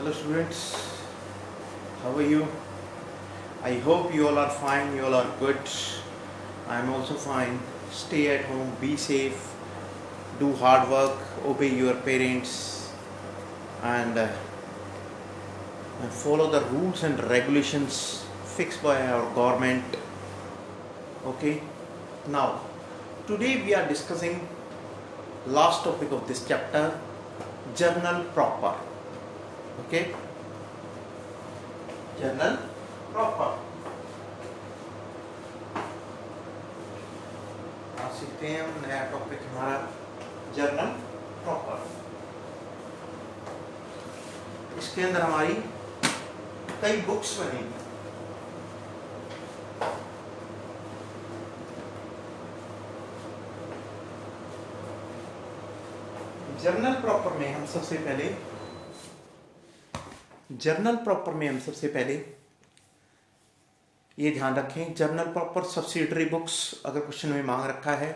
Hello students, how are you? I hope you all are fine, you all are good. I am also fine. Stay at home, be safe, do hard work, obey your parents, and follow the rules and regulations fixed by our government. Okay, now today we are discussing last topic of this chapter, journal proper. Okay, journal proper. आज सीखते हैं हम नया topic हमारा journal proper. इसके अंदर हमारी कई बुक्स बनेंगी। जर्नल प्रॉपर में हम सबसे पहले ये ध्यान रखें, जर्नल प्रॉपर सब्सिडरी बुक्स अगर क्वेश्चन में मांग रखा है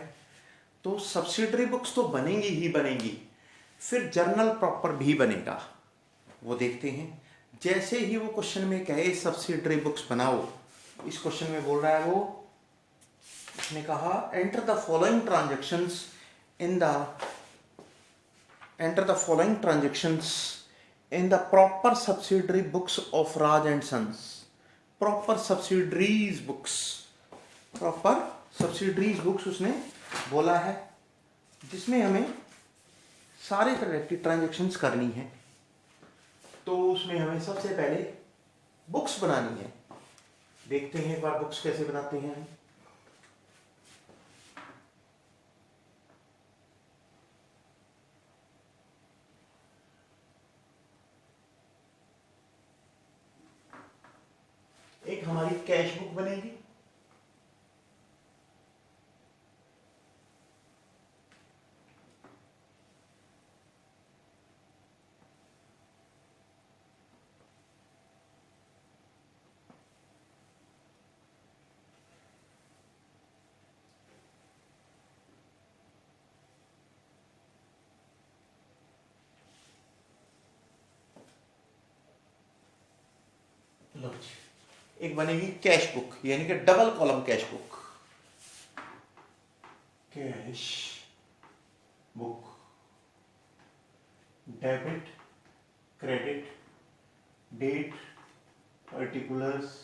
तो सब्सिडरी बुक्स तो बनेंगी ही बनेंगी, फिर जर्नल प्रॉपर भी बनेगा। वो देखते हैं। जैसे ही वो क्वेश्चन में कहे सब्सिडरी बुक्स बनाओ, इस क्वेश्चन में बोल रहा है वो, उसने कहा enter the following transactions in the proper subsidiary books of Raj and sons. Proper subsidiaries books उसने बोला है, जिसमें हमें सारे तरह की ट्रांजैक्शंस करनी है। तो उसमें हमें सबसे पहले बुक्स बनानी है। देखते हैं एक बार बुक्स कैसे बनाते हैं। एक हमारी कैश बुक बनेगी, एक बनेगी कैश बुक, यानी कि double column cash book. Cash book, debit, credit, date, particulars,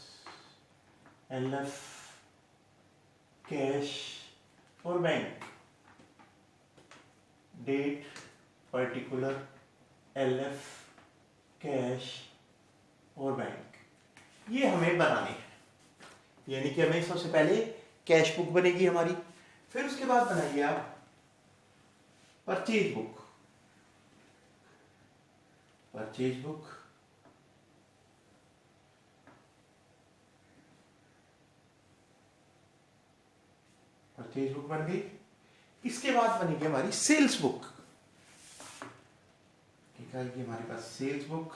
LF, cash और bank. Date, particular, LF, cash और बैंक, ये हमें बनाने हैं। यानी कि हमें सबसे पहले कैश बुक बनेगी हमारी, फिर उसके बाद बनाइए आप परचेज बुक। परचेज बुक बन गई। इसके बाद बनेगी हमारी सेल्स बुक। ठीक है, ये हमारे पास सेल्स बुक।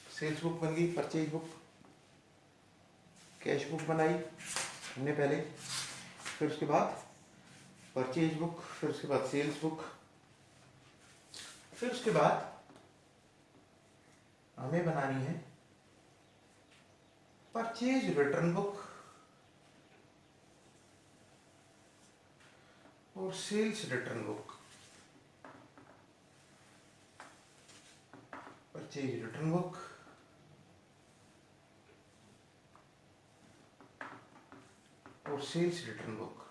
सेल्स बुक बन गई, परचेज बुक, कैश बुक बनाई हमने पहले, फिर उसके बाद परचेज बुक, फिर उसके बाद सेल्स बुक, फिर उसके बाद हमें बनानी है परचेज रिटर्न बुक और sales return book. Purchase return book, और सेल्स रिटर्न बुक।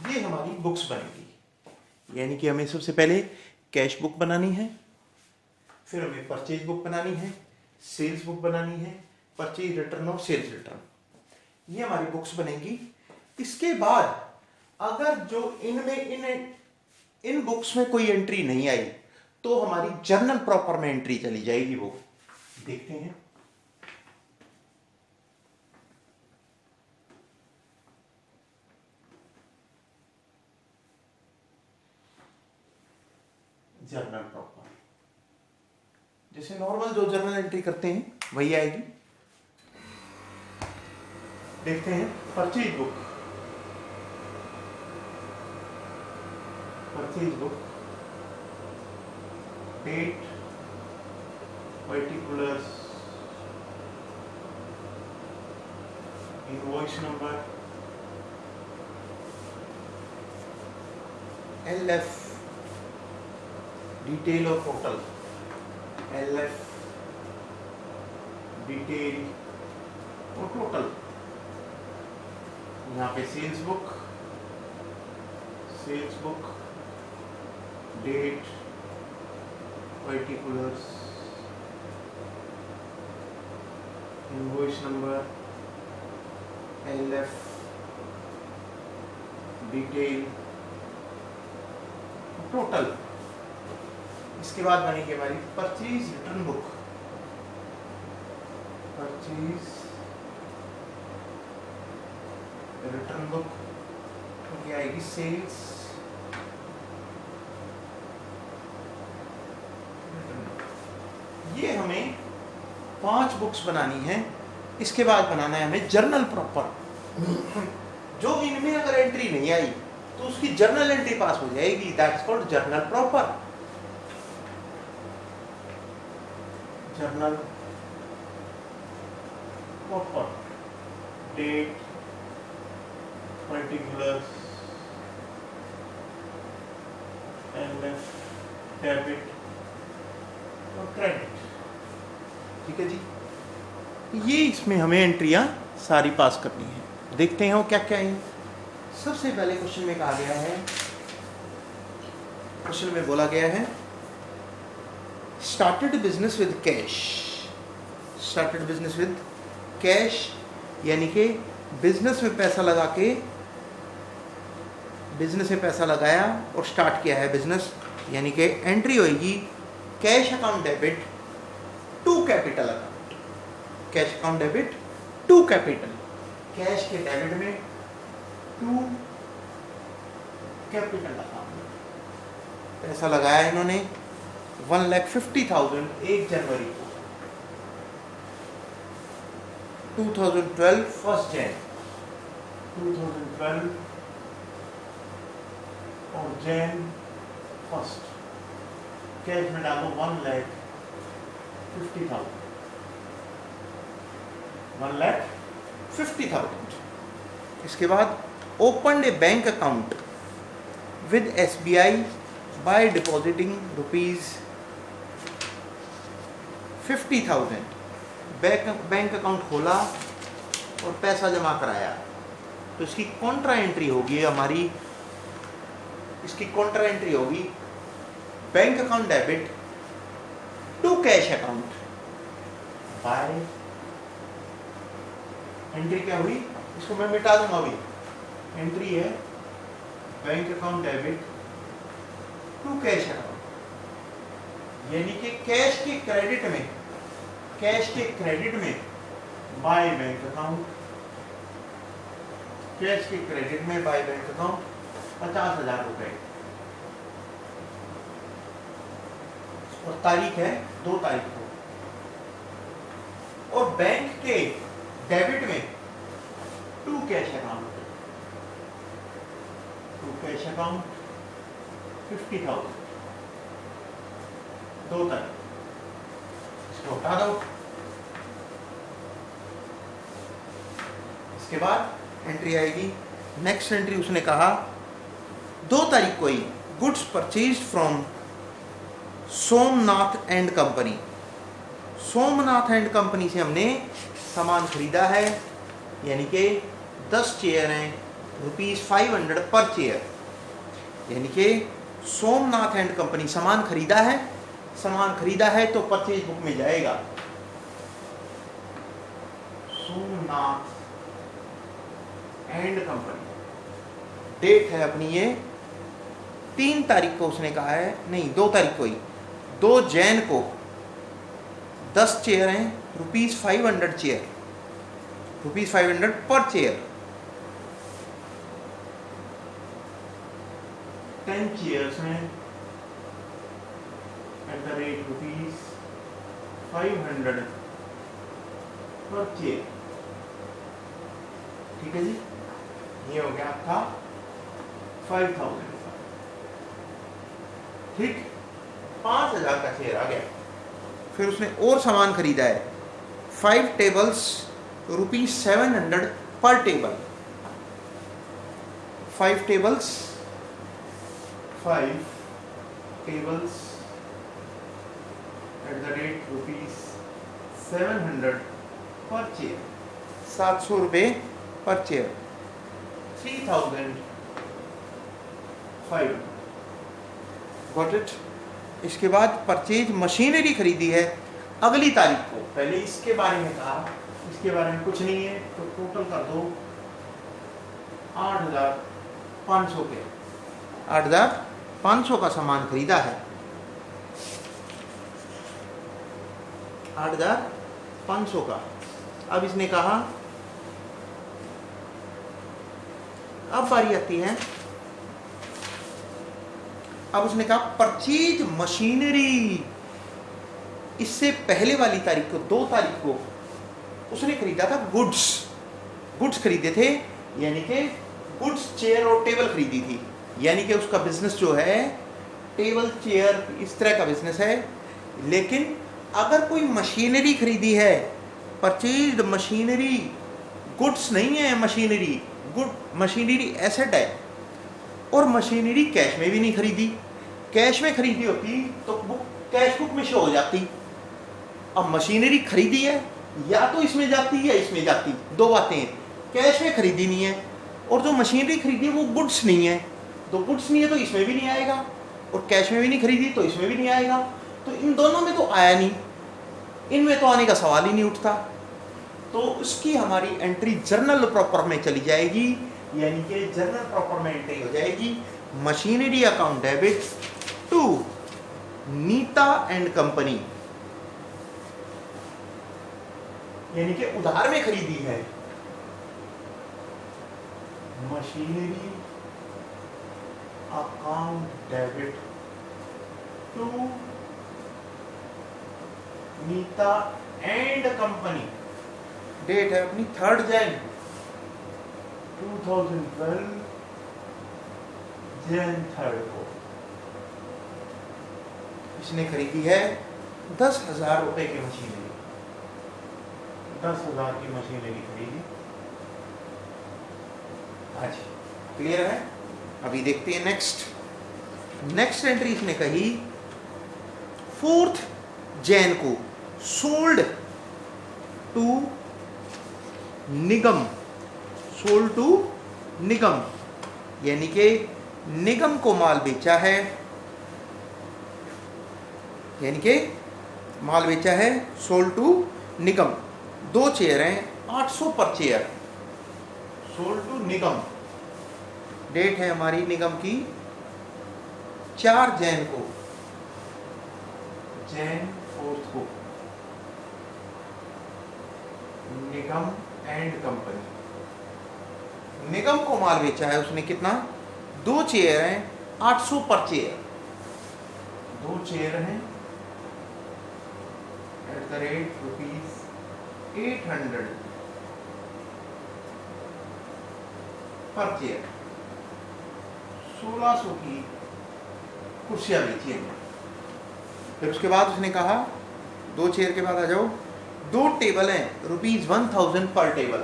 ये हमारी बुक्स बनेगी। यानी कि हमें सबसे पहले कैश बुक बनानी है, फिर हमें परचेज बुक बनानी है, सेल्स बुक बनानी है, परचेज रिटर्न और सेल्स रिटर्न, ये हमारी बुक्स बनेंगी। इसके बाद अगर जो इन बुक्स में कोई एंट्री नहीं आई तो हमारी जर्नल प्रॉपर में एंट्री चली जाएगी। वो देखते हैं। जर्नल प्रॉपर जैसे नॉर्मल जो जर्नल एंट्री करते हैं वही आएगी। देखते हैं purchase book, date, particulars, invoice number, LF, detail और टोटल, LF, डिटेल और टोटल। यहाँ पे sales book, date, particulars, invoice number, LF, detail, total. इसके बाद बनेगी हमारी परचेज रिटर्न बुक, तो क्या आएगी सेल्स, ये हमें 5 बुक्स बनानी है। इसके बाद बनाना है हमें जर्नल प्रॉपर। जो इनमें अगर एंट्री नहीं आई तो उसकी जर्नल एंट्री पास हो जाएगी, that's called journal proper. Journal proper, date, particulars, LF, debit और क्रेडिट। ठीक है जी, ये इसमें हमें एंट्रियां सारी पास करनी है। देखते हैं वो क्या क्या है। सबसे पहले क्वेश्चन में कहा गया है, क्वेश्चन में बोला गया है started business with cash. Started business with cash यानी कि बिजनेस में पैसा लगा के, बिजनेस में पैसा लगाया और स्टार्ट किया है बिजनेस, यानी कि एंट्री होगी cash account debit to capital account. Cash account debit to capital, cash के डेबिट में टू कैपिटल अकाउंट। पैसा लगाया इन्होंने 1,50,000 1 जनवरी को 2012 फर्स्ट जैन 2012 और जैन फर्स्ट। कैश में डालो 1,50,000 1,50,000। इसके बाद open A bank account with SBI by depositing ₹50,000। Bank account खोला और पैसा जमा कराया, तो इसकी कॉन्ट्रा एंट्री होगी हमारी, इसकी कॉन्ट्रा एंट्री होगी bank account debit to cash account by. Entry क्या हुई, इसको मैं मिटा दूंगा अभी। एंट्री है bank account debit to cash account, यानी कि कैश के क्रेडिट में बाय बैंक अकाउंट, कैश के क्रेडिट में बाय बैंक अकाउंट 50,000 रुपए। और तारीख है 2 तारीख को। और बैंक के डेबिट में टू कैश अकाउंट 50,000 2 तारीख, इसको हटा दो। इसके बाद एंट्री आएगी, नेक्स्ट एंट्री उसने कहा 2 तारीख को ही goods purchase from Somnath and company. Somnath and company से हमने सामान खरीदा है, यानी कि 10 चेयर हैं, ₹500 पर चेयर, यानी कि सोमनाथ एंड कंपनी सामान खरीदा है तो परचेज बुक में जाएगा सोमनाथ एंड कंपनी। डेट है अपनी ये 3 तारीख को उसने कहा है, नहीं 2 तारीख को ही, 2 जैन को 10 चेयर हैं, ₹500 चेयर, ₹500 पर चेयर। 10 चेयर्स हैं at the rate ₹500 per chair। ठीक है जी, ये हो गया आपका 5000 का। ठीक, 5000 का शेयर आ गया। फिर उसने और सामान खरीदा है, 5 टेबल्स ₹700 पर टेबल। 5 टेबल्स ₹700 पर चेयर, 700 रुपये पर चेयर, 3500। Got it. इसके बाद परचेज मशीनरी खरीदी है अगली तारीख को। पहले इसके बारे में कहा, इसके बारे में कुछ नहीं है, तो टोटल कर दो 8500 के, 8500 का सामान खरीदा है, 8500 का। अब इसने कहा, अब बारी आती है, अब उसने कहा परचेज मशीनरी। इससे पहले वाली तारीख को, 2 तारीख को उसने खरीदा था गुड्स खरीदे थे, यानी कि गुड्स चेयर और टेबल खरीदी थी। यानी कि उसका बिजनेस जो है टेबल चेयर इस तरह का बिजनेस है। लेकिन अगर कोई मशीनरी खरीदी है, परचेज्ड मशीनरी, गुड्स नहीं है मशीनरी, मशीनरी एसेट है, और मशीनरी कैश में भी नहीं खरीदी। कैश में खरीदी होती तो बुक कैश बुक में शो हो जाती। अब मशीनरी खरीदी है, या तो इसमें जाती या इसमें जाती, 2 बातें हैं। कैश में खरीदी नहीं है, और जो मशीनरी खरीदी है वो गुड्स नहीं है, तो गुड्स नहीं है तो इसमें भी नहीं आएगा, और कैश में भी नहीं खरीदी तो इसमें भी नहीं आएगा। तो इन दोनों में तो आया नहीं, इनमें तो आने का सवाल ही नहीं उठता। तो उसकी हमारी एंट्री जर्नल प्रॉपर में चली जाएगी, यानी कि जर्नल प्रॉपर में एंट्री हो जाएगी, machinery account debit to Neeta and company, यानी कि उधार में खरीदी है machinery account debit to Neeta and company. Date है अपनी 3 जनवरी 2012, Jan 3 को इसने खरीदी है 10,000 रुपए की मशीनरी, 10,000 की मशीनरी खरीदी। हाँ जी, क्लियर है। अभी देखते हैं नेक्स्ट एंट्री इसने कही 4 जनवरी को sold to Nigam, sold to Nigam, यानी कि निगम को माल बेचा है, यानी कि माल बेचा है, सोल्ड टू निगम। 2 चेयर हैं, 800 पर chair, sold to Nigam. Date है हमारी निगम की 4 जनवरी को, Jan 4 को, निगम एंड कंपनी। निगम को माल बेचा है उसने कितना, 2 चेयर हैं, 800 पर चेयर, 2 चेयर हैं ₹800 पर चेयर, 1600 की कुर्सियां बेची हैं। फिर उसके बाद उसने कहा 2 चेयर के बाद आ जाओ, 2 टेबल हैं, ₹1000 पर टेबल,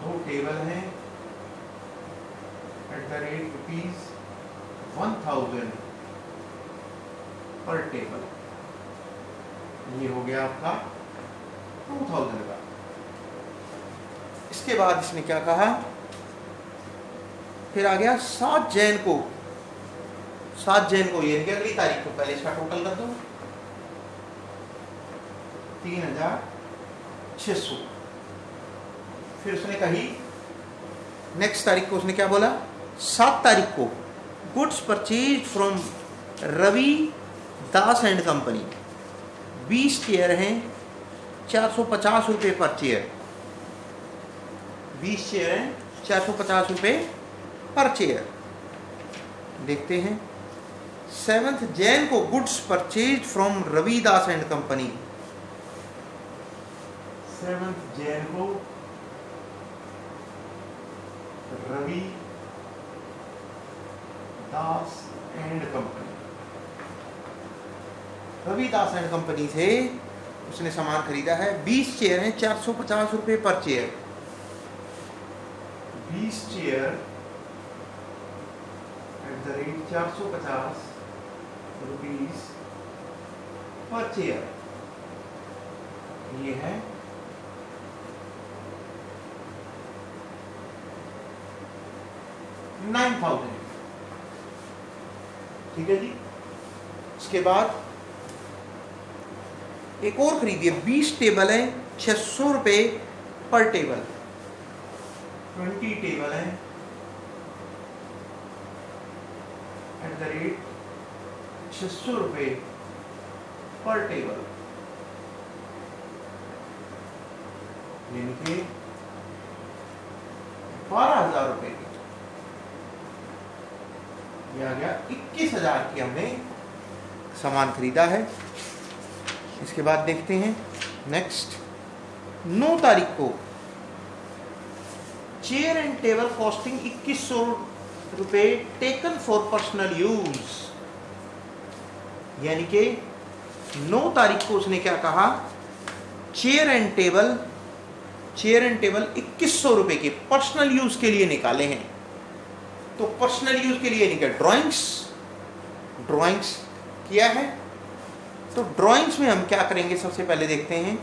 2 टेबल हैं ₹1000 पर टेबल। ये हो गया आपका 2000 का। इसके बाद इसने क्या कहा, फिर आ गया 7 जनवरी को, 7 जनवरी को, यानी कि अगली तारीख को। पहले इसका टोटल कर दो, 3600। फिर उसने कही नेक्स्ट तारीख को, उसने क्या बोला, 7 तारीख को goods purchase from Ravi Das and company, 20 chair हैं, 450 रुपये पर चेयर, 20 चेयर हैं, 450 रुपये पर चेयर। देखते हैं 7 जनवरी को goods purchase from Ravidas and company, 7 जनवरी को Ravi Das and company. Ravi Das and company से उसने सामान खरीदा है। 20 चेयर हैं, 450 रुपये पर chair. 20 chair at the rate 450 rupees per chair. ये है 9,000। ठीक है जी। इसके बाद एक और खरीदिए। 20 टेबल है, 600 रुपये पर टेबल। 20 टेबल है एट द रेट 600 रुपये पर टेबल, यानी कि 12,000 रुपये की। ये आ गया 21,000 की हमने सामान खरीदा है। इसके बाद देखते हैं नेक्स्ट। 9 तारीख को चेयर एंड टेबल कॉस्टिंग 2100 रुपये टेकन फॉर पर्सनल यूज, यानी कि 9 तारीख को उसने क्या कहा, चेयर एंड टेबल 2100 रुपये के पर्सनल यूज के लिए निकाले हैं। तो पर्सनल यूज के लिए निकाले ड्राइंग्स किया है। तो ड्राइंग्स में हम क्या करेंगे, सबसे पहले देखते हैं।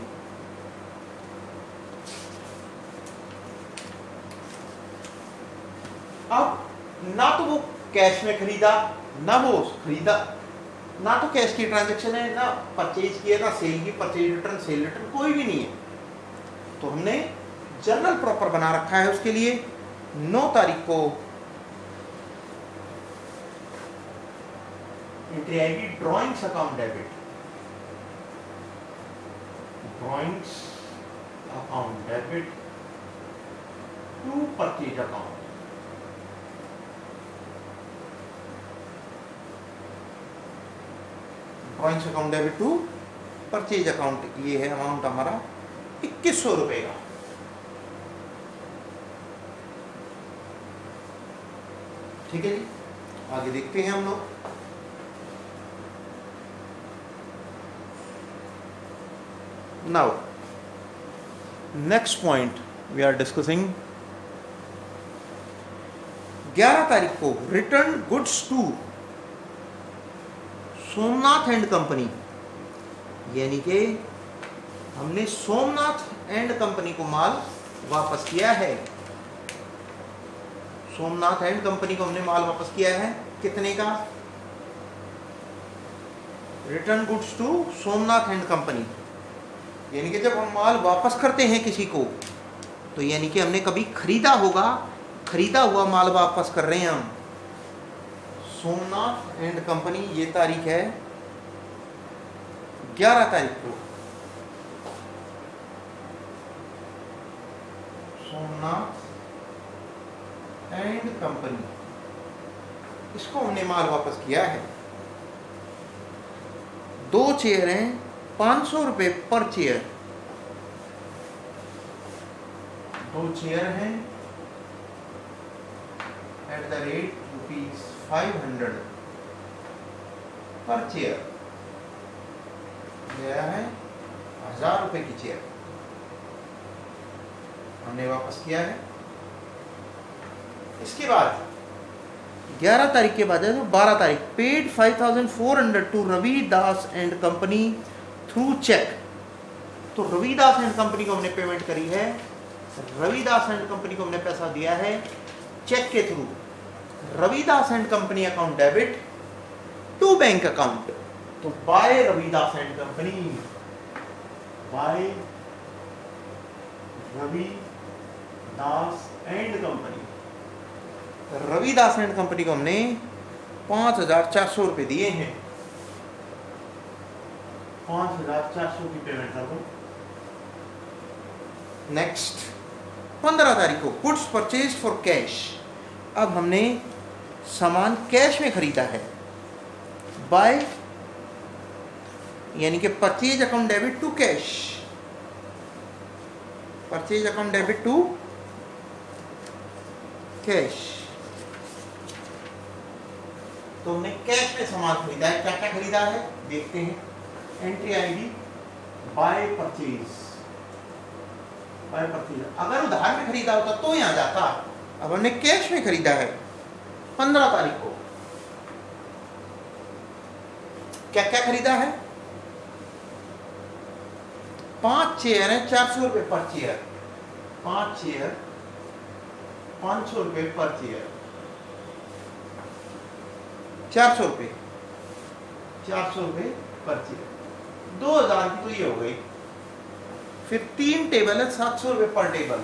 अब ना तो वो कैश में खरीदा, ना तो कैश की ट्रांजैक्शन है, ना परचेज किया, ना सेल की, परचेज रिटर्न, सेल रिटर्न कोई भी नहीं है। तो हमने जर्नल प्रॉपर बना रखा है उसके लिए। 9 तारीख को एंट्री आएगी drawings account debit, drawings account debit to purchase account. Drawings account debit to purchase account, ये है अमाउंट हमारा 2100 रुपये का। ठीक है जी, आगे देखते हैं हम लोग। Now next point we are discussing. 11 तारीख को return goods to Somnath and company, यानी कि हमने सोमनाथ एंड कंपनी को माल वापस किया है। सोमनाथ एंड कंपनी को हमने माल वापस किया है। कितने का? Return goods to Somnath and company, यानी कि जब हम माल वापस करते हैं किसी को, तो यानी कि हमने कभी खरीदा होगा, खरीदा हुआ माल वापस कर रहे हैं हम। सोमनाथ एंड कंपनी, ये तारीख है 11 तारीख को। सोमनाथ एंड कंपनी, इसको हमने माल वापस किया है। 2 चेयर हैं, 500 रुपये पर चेयर। 2 चेयर हैं एट द रेट ₹500 पर चेयर। गया है 1000 रुपये की चेयर, हमने वापस किया है। इसके बाद 11 तारीख के बाद है तो 12 तारीख, paid 5400 to Ravi Das and company through cheque. तो रवि दास एंड कंपनी को हमने पेमेंट करी है, रवि दास एंड कंपनी को हमने पैसा दिया है चेक के through. Ravi Das and company account debit to bank account. तो by Ravi Das and company, by Ravi Das and company, Ravi Das and company को हमने 5400 रुपये दिए हैं। 5400 की पेमेंट कर दो। नेक्स्ट 15 तारीख को गुड्स परचेज फॉर कैश। अब हमने सामान कैश में खरीदा है। बाय, यानी कि purchase account debit to cash, purchase account debit to cash. तो हमने कैश में सामान खरीदा है, क्या क्या खरीदा है देखते हैं। एंट्री आएगी बाय परचेज। बाय परचेज अगर उधार में खरीदा होता तो यहां जाता, अब हमने कैश में खरीदा है 15 तारीख को। क्या क्या खरीदा है? 5 चेयर है, 400 रुपए पर चेयर। 5 चेयर 500 रुपए पर चेयर, 400 रुपए, 400 रुपए पर चेयर, 2000 की तो ये हो गई। फिर 3 टेबल है 700 रुपए पर टेबल,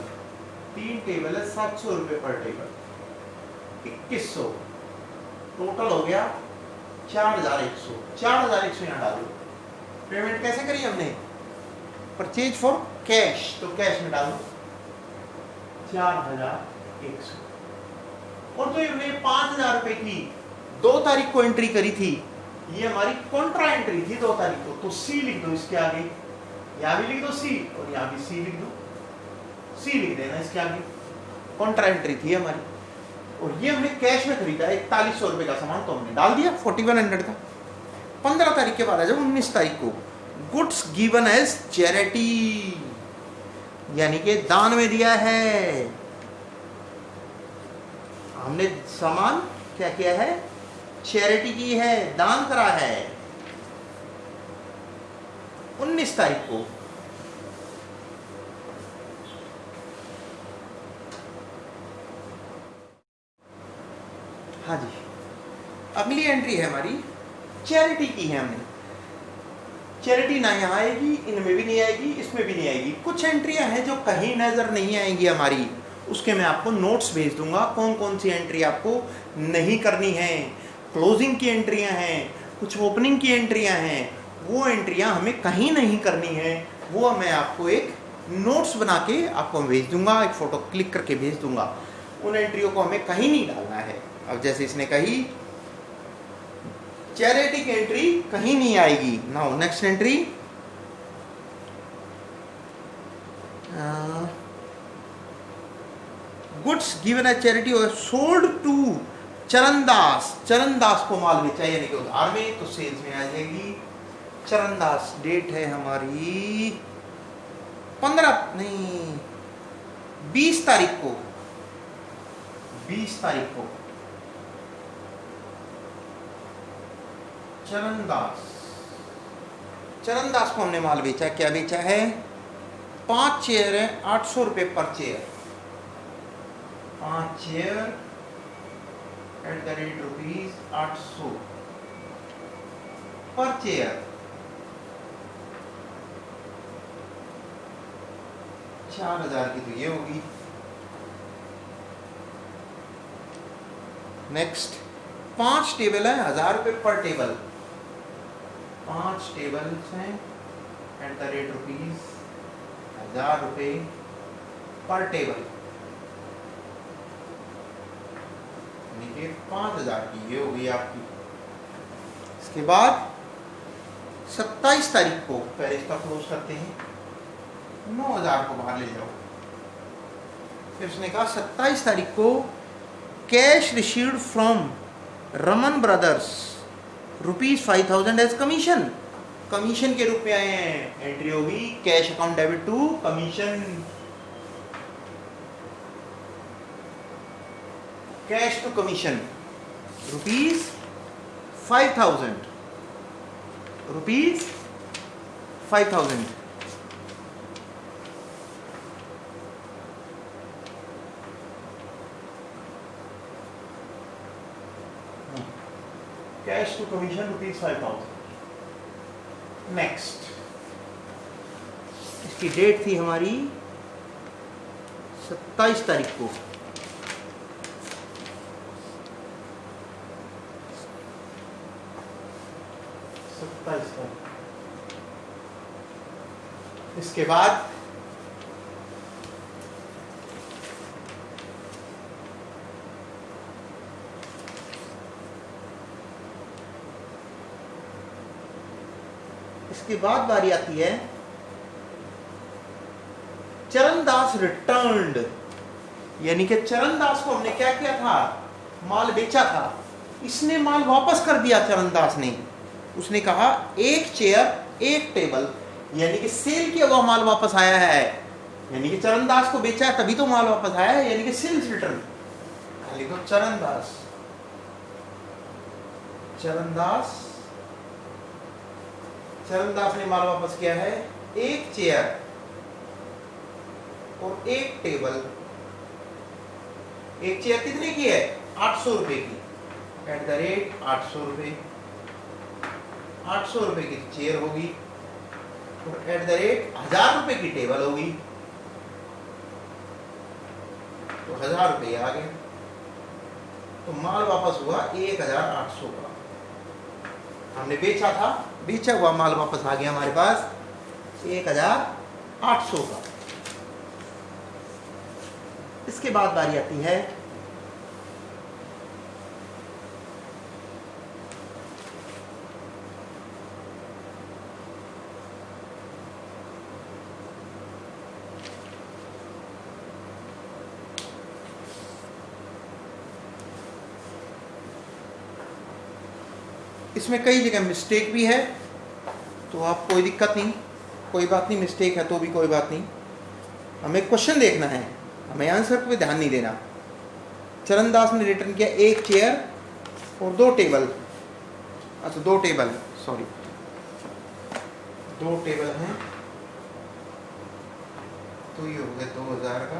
3 टेबल है 700 रुपए पर टेबल, 2100 टोटल हो गया 4100। 4100 यहाँ डालो। पेमेंट कैसे करी हमने? परचेज फॉर कैश, तो कैश में डालो 4100। और जो हमने 5000 रुपए की 2 तारीख को एंट्री करी थी, ये हमारी कॉन्ट्रा एंट्री थी 2 तारीख को, तो सी लिख दो इसके आगे, यहां भी लिख दो सी और यहां भी सी लिख दो, सी लिख देना इसके आगे। कॉन्ट्रा एंट्री थी हमारी, और ये हमने कैश में खरीदा 4100 रुपए का सामान, तो हमने डाल दिया 4100 का। 15 तारीख के बाद आ जाओ 19 तारीख को, गुड्स गिवन एज चैरिटी, यानी कि दान में दिया है हमने सामान। क्या किया है? चैरिटी की है, दान करा है 19 तारीख को। हाँ जी, अगली एंट्री है हमारी चैरिटी की है। हमने चैरिटी ना यहाँ आएगी, इनमें भी नहीं आएगी, इसमें भी नहीं आएगी। कुछ एंट्रियां हैं जो कहीं नजर नहीं आएंगी हमारी, उसके मैं आपको नोट्स भेज दूंगा कौन कौन सी एंट्री आपको नहीं करनी है। क्लोजिंग की एंट्रियां हैं, कुछ ओपनिंग की एंट्रियां हैं, वो एंट्रियां हमें कहीं नहीं करनी है, वो मैं आपको एक नोट्स बना के आपको भेज दूंगा, एक फोटो क्लिक करके भेज दूंगा। उन एंट्रियों को हमें कहीं नहीं डालना है। अब जैसे इसने कही चैरिटी की एंट्री कहीं नहीं आएगी। Now next entry, goods given as charity और सोल्ड टू चरणदास। चरणदास को माल बेचा यानी कि उधार में, तो सेल्स में आ जाएगी। चरणदास डेट है हमारी 20 तारीख को, 20 तारीख को चरणदास। चरणदास को हमने माल बेचा, क्या बेचा है? 5 चेयर है 800 रुपए पर chair, 5 chair at the rate ₹800 पर चेयर, 4000 की तो ये होगी। नेक्स्ट 5 टेबल है 1000 रुपए पर टेबल, 5 टेबल्स हैं एट द रेट ₹1000 पर टेबल, 5000 की ये होगी आपकी। इसके बाद 27 तारीख को, पहले इसका क्लोज करते हैं, 9000 को बाहर ले जाओ। फिर उसने कहा 27 तारीख को cash received from Raman brothers ₹5000 as commission, commission के रूप में आए हैं। एंट्री होगी cash account debit to commission, cash to commission ₹5000, ₹5000। Cash to commission ₹5000। Next इसकी डेट थी हमारी 27 तारीख को, 27 तारीख। इसके बाद बारी आती है चरणदास रिटर्न्ड यानी कि चरणदास को हमने क्या किया था, माल बेचा था, इसने माल वापस कर दिया चरणदास ने। उसने कहा एक चेयर एक टेबल, यानी कि सेल किया हुआ माल वापस आया है, यानी कि चरणदास को बेचा है तभी तो माल वापस आया है, यानी कि सेल्स रिटर्न। लिखो चरणदास, चरणदास, चरणदास ने माल वापस किया है एक चेयर और एक टेबल। एक चेयर कितने की है, 800 रुपए की, @ 800 रुपए, 800 रुपए की चेयर होगी और @ 1000 रुपए की टेबल होगी, तो 1000 रुपये आ गए। तो माल वापस हुआ 1800 का, हमने बेचा था, बेचा हुआ माल वापस आ गया हमारे पास 1800 का। इसके बाद बारी आती है इसमें कई जगह मिस्टेक भी है, तो आप कोई दिक्कत नहीं, कोई बात नहीं, मिस्टेक है तो भी कोई बात नहीं, हमें क्वेश्चन देखना है, हमें आंसर पे ध्यान नहीं देना। चरणदास ने रिटर्न किया एक चेयर और 2 टेबल, अच्छा 2 टेबल, सॉरी 2 टेबल हैं, तो ये हो गया 2000 का,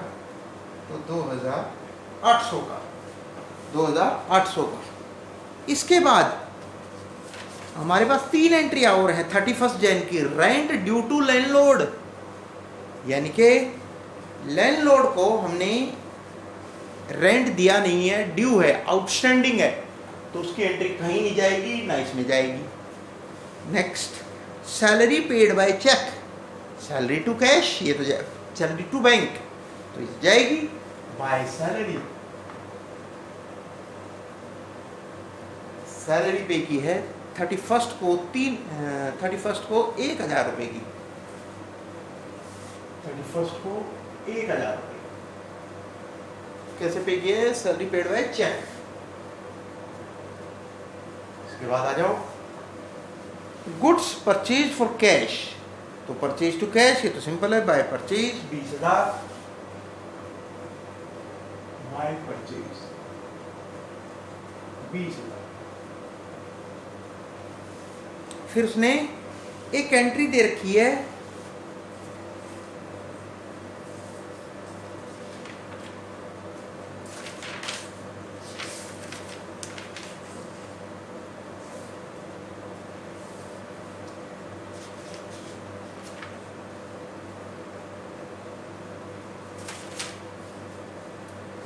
तो 2800 का, 2800 का। इसके बाद हमारे पास 3 एंट्री और है 31 जैन की, रेंट ड्यू टू लैंडलॉर्ड, यानी कि लैंडलॉर्ड को हमने रेंट दिया नहीं है, ड्यू है, आउटस्टैंडिंग है, तो उसकी एंट्री कहीं नहीं जाएगी, ना इसमें जाएगी। Next, salary paid by cheque, salary to cash, ये तो सैलरी टू बैंक, तो ये जाएगी बाय सैलरी, सैलरी पे की है 31 को 1000 रुपए की, 31 को 1000 रुपए कैसे पे किए, सैलरी पेड बाय चेक। इसके बाद आ जाओ गुड्स परचेज फॉर कैश, तो परचेज टू कैश, ये तो सिंपल है, बाय परचेज 20,000, बाय परचेज 20,000। फिर उसने एक एंट्री दे रखी है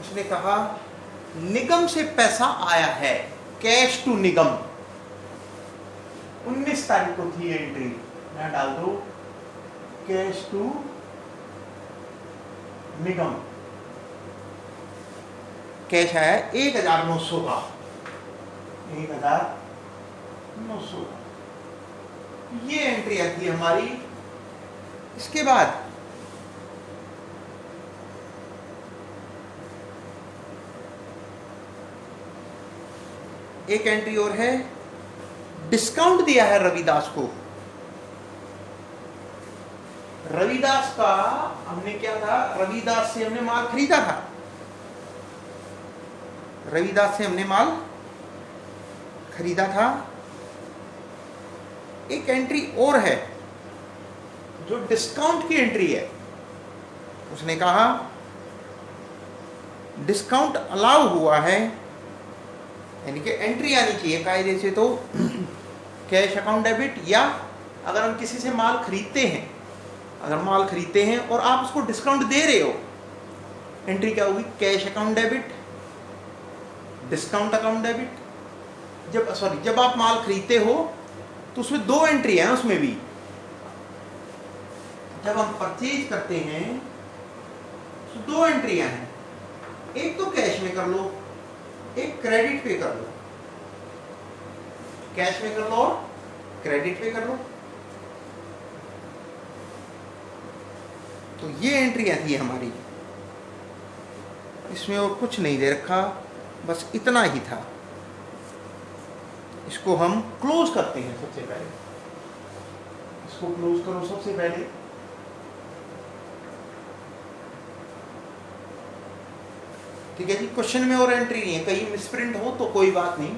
उसने कहा निगम से पैसा आया है, कैश टू निगम, 19 तारीख को थी एंट्री, मैं डाल दो कैश टू निगम, कैश आया 1900 का, 1900 का, ये एंट्री आती है हमारी। इसके बाद एक एंट्री और है, डिस्काउंट दिया है रविदास को, रविदास का हमने क्या था, रविदास से हमने माल खरीदा था, रविदास से हमने माल खरीदा था। एक एंट्री और है जो डिस्काउंट की एंट्री है, उसने कहा डिस्काउंट अलाउ हुआ है, यानी कि एंट्री आनी चाहिए कायदे से, तो कैश अकाउंट डेबिट, या अगर हम किसी से माल खरीदते हैं, अगर माल खरीदते हैं और आप उसको डिस्काउंट दे रहे हो, एंट्री क्या होगी, cash account debit, discount account debit. जब आप माल खरीदते हो तो उसमें 2 एंट्री है, उसमें भी जब हम परचेज करते हैं तो 2 एंट्रियां हैं, एक तो कैश में कर लो, एक क्रेडिट पे कर लो, कैश में कर लो और क्रेडिट पे कर लो, तो ये एंट्री आती है हमारी। इसमें और कुछ नहीं दे रखा, बस इतना ही था। इसको हम क्लोज करते हैं। सबसे पहले इसको क्लोज करो सबसे पहले। ठीक है जी, क्वेश्चन में और एंट्री नहीं है, कहीं मिसप्रिंट हो तो कोई बात नहीं।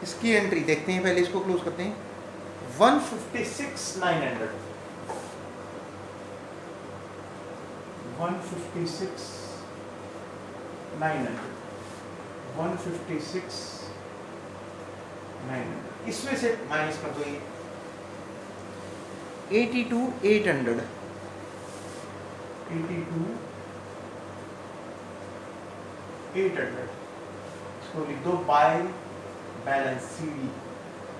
इसकी एंट्री देखते हैं, पहले इसको क्लोज करते हैं। 156,900 156,900 156,900 इसमें से माइनस कर दो ये 82,800 82,800 इसको लिख दो by balance CD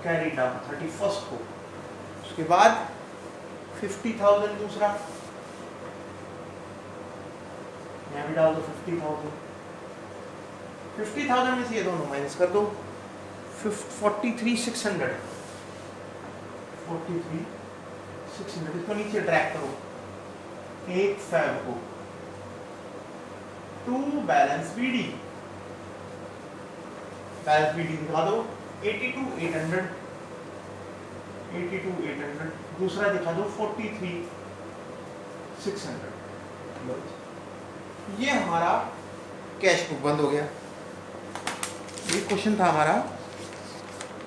carry down 31st को। उसके बाद 50,000 दूसरा, यहाँ भी डाल दो 50,000। 50,000 में से ये दोनों माइनस कर दो। 43,600 43,600 इसको नीचे ड्रैग करो। 1 Feb को 2 बैलेंस बीडी दिखा दो 82,800 दूसरा दिखा दो 43,600। ये हमारा कैश बुक बंद हो गया। ये क्वेश्चन था हमारा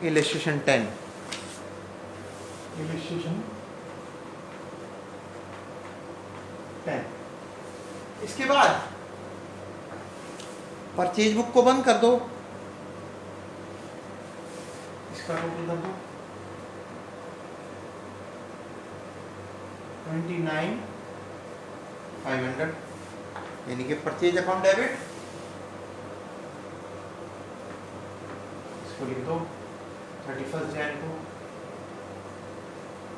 इलस्ट्रेशन 10। इसके बाद परचेज बुक को बंद कर दो, इसका टोटल कर दो 29,500 यानी कि परचेज अकाउंट डेबिट। इसको लिख दो 31st Jan को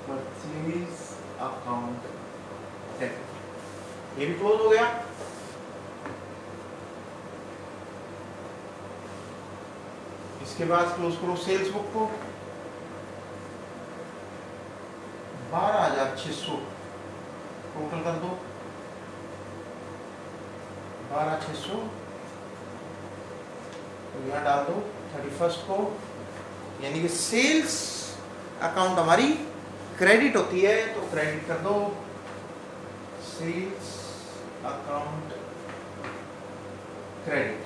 परचेज अकाउंट डेबिट। ये भी क्लोज हो गया। इसके बाद क्लोज करो सेल्स बुक को 12,600 टोटल कर दो 12,600 तो यहाँ डाल दो 31st को, यानी कि सेल्स अकाउंट हमारी क्रेडिट होती है तो क्रेडिट कर दो सेल्स अकाउंट क्रेडिट।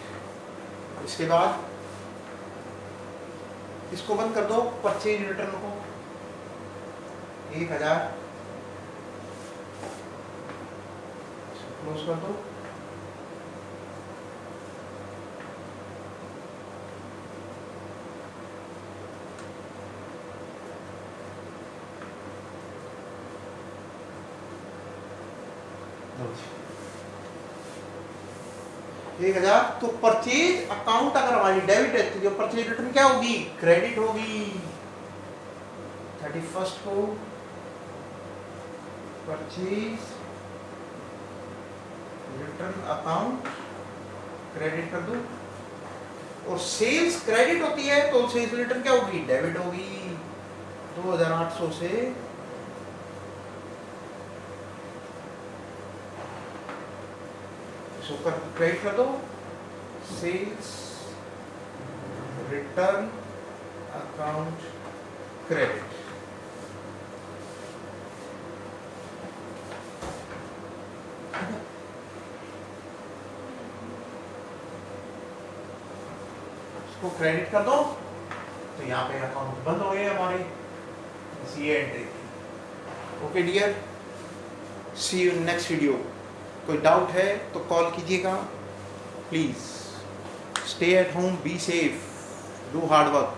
इसके बाद इसको बंद कर दो परचेज रिटर्न को 1,000 क्लोज कर दो। एक 1,000 तो परचेज अकाउंट अगर हमारी डेबिट है तो जो परचेज रिटर्न क्या होगी क्रेडिट होगी। 31st को परचेज रिटर्न अकाउंट क्रेडिट कर दो और सेल्स क्रेडिट होती है तो सेल्स रिटर्न क्या होगी डेबिट होगी। 2,800 से क्रेडिट कर दो सेल्स रिटर्न अकाउंट क्रेडिट। इसको क्रेडिट कर दो तो यहाँ पे अकाउंट बंद हो गए हमारे। ये entry. Okay dear, see you in next video. कोई डाउट है तो कॉल कीजिएगा please. Stay at home, be safe, do hard work.